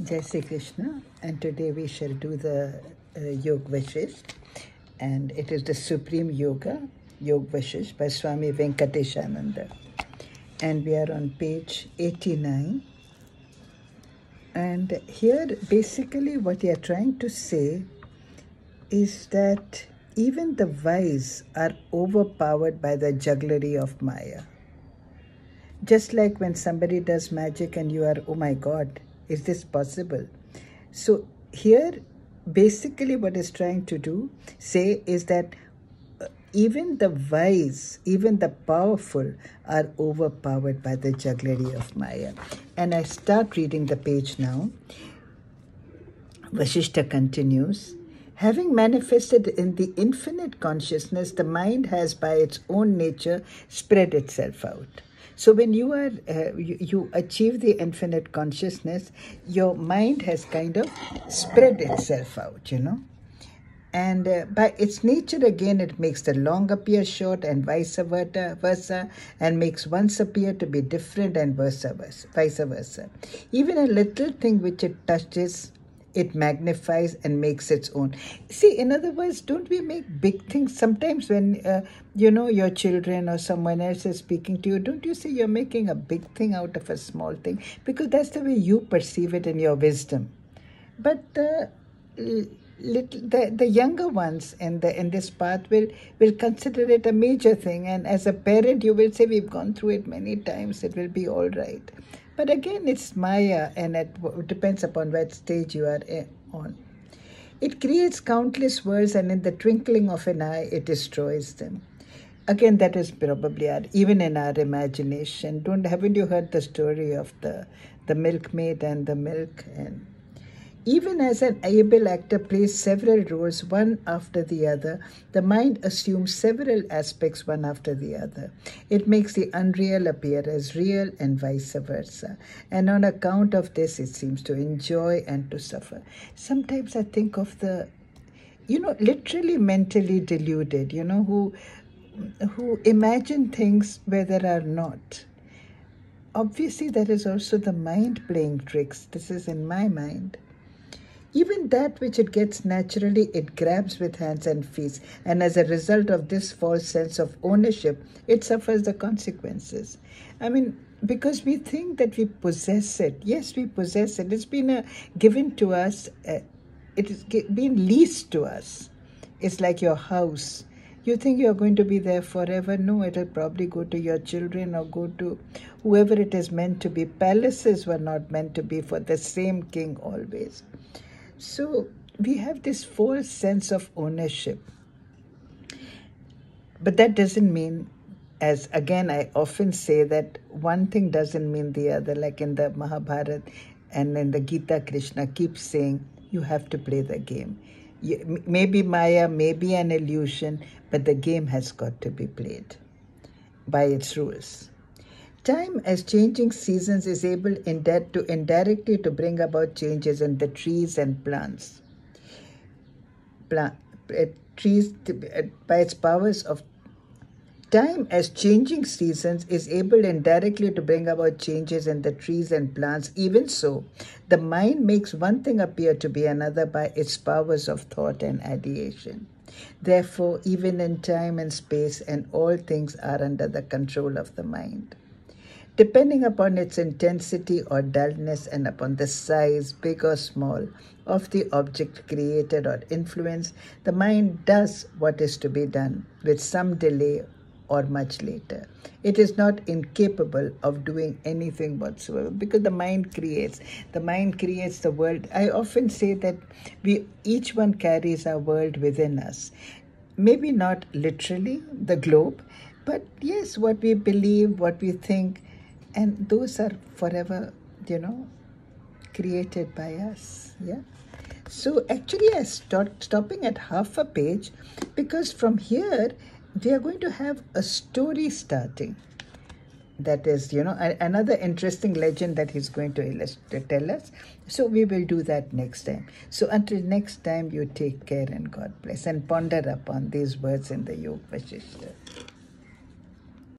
Jai Sri Krishna, and today we shall do the Yog Vashishta, and it is the Supreme Yoga, Yog Vashishta by Swami Venkateshananda. And we are on page 89. And here, basically, what they are trying to say is that even the wise are overpowered by the jugglery of Maya. Just like when somebody does magic and you are, oh my God, is this possible? So here, basically what it's trying to say is that even the wise, even the powerful are overpowered by the jugglery of Maya. And I start reading the page now. Vashishta continues, having manifested in the infinite consciousness, the mind has by its own nature spread itself out. So when you are you achieve the infinite consciousness, your mind has kind of spread itself out, And by its nature, again, it makes the long appear short and vice versa, and makes once appear to be different and vice versa. Even a little thing which it touches, it magnifies and makes its own. See, in other words, don't we make big things? Sometimes when, your children or someone else is speaking to you, don't you say you're making a big thing out of a small thing? Because that's the way you perceive it in your wisdom. But the younger ones in this path will consider it a major thing, and as a parent you will say, we've gone through it many times, it will be all right. But again, it's Maya, and it depends upon what stage you are on. It creates countless worlds, and in the twinkling of an eye it destroys them. Again, that is probably even in our imagination. Haven't you heard the story of the milkmaid and the milk? And even as an able actor plays several roles one after the other, the mind assumes several aspects one after the other. It makes the unreal appear as real and vice versa. And on account of this, it seems to enjoy and to suffer. Sometimes I think of the, literally mentally deluded, who imagine things where there are not. Obviously, there is also the mind playing tricks. This is in my mind. Even that which it gets naturally, it grabs with hands and feet. And as a result of this false sense of ownership, it suffers the consequences. I mean, because we think that we possess it. Yes, we possess it. It's been given to us. It has been leased to us. It's like your house. You think you're going to be there forever? No, it'll probably go to your children or go to whoever it is meant to be. Palaces were not meant to be for the same king always. So we have this false sense of ownership. But that doesn't mean, as again I often say, that one thing doesn't mean the other. Like in the Mahabharata and in the Gita, Krishna keeps saying, you have to play the game. Maybe Maya, maybe an illusion, but the game has got to be played by its rules. Time, as changing seasons, is able indirectly to bring about changes in the trees and plants. Trees, by its powers of time, as changing seasons, is able indirectly to bring about changes in the trees and plants. Even so, the mind makes one thing appear to be another by its powers of thought and ideation. Therefore, even in time and space, and all things are under the control of the mind. Depending upon its intensity or dullness and upon the size, big or small, of the object created or influenced, the mind does what is to be done with some delay or much later. It is not incapable of doing anything whatsoever because the mind creates. The mind creates the world. I often say that each one carries our world within us. Maybe not literally, the globe, but yes, what we believe, what we think, and those are forever, created by us. Yeah. So actually I stopping at half a page because from here we are going to have a story starting. That is, another interesting legend that he's going to tell us. So we will do that next time. So until next time, you take care and God bless. And ponder upon these words in the Yog Vashishta.